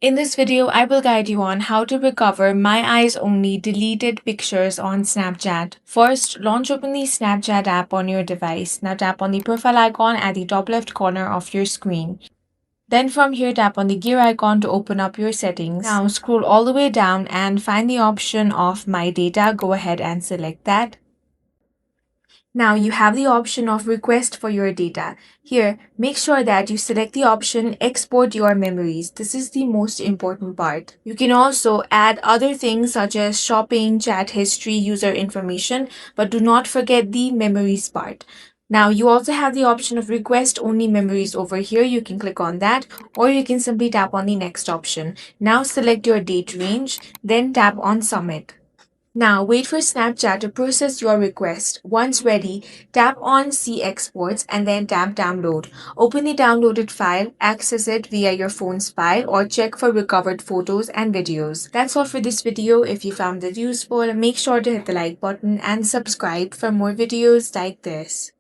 In this video, I will guide you on how to recover My Eyes Only deleted pictures on Snapchat. First, launch open the Snapchat app on your device. Now tap on the profile icon at the top left corner of your screen. Then from here, tap on the gear icon to open up your settings. Now scroll all the way down and find the option of My Data. Go ahead and select that. Now you have the option of request for your data. Here, make sure that you select the option export your memories. This is the most important part. You can also add other things such as shopping, chat history, user information, but do not forget the memories part. Now you also have the option of request only memories over here. You can click on that, or you can simply tap on the next option. Now select your date range, then tap on submit. Now wait for Snapchat to process your request. Once ready, tap on See Exports and then tap Download. Open the downloaded file, access it via your phone's file, or check for recovered photos and videos. That's all for this video. If you found it useful, make sure to hit the like button and subscribe for more videos like this.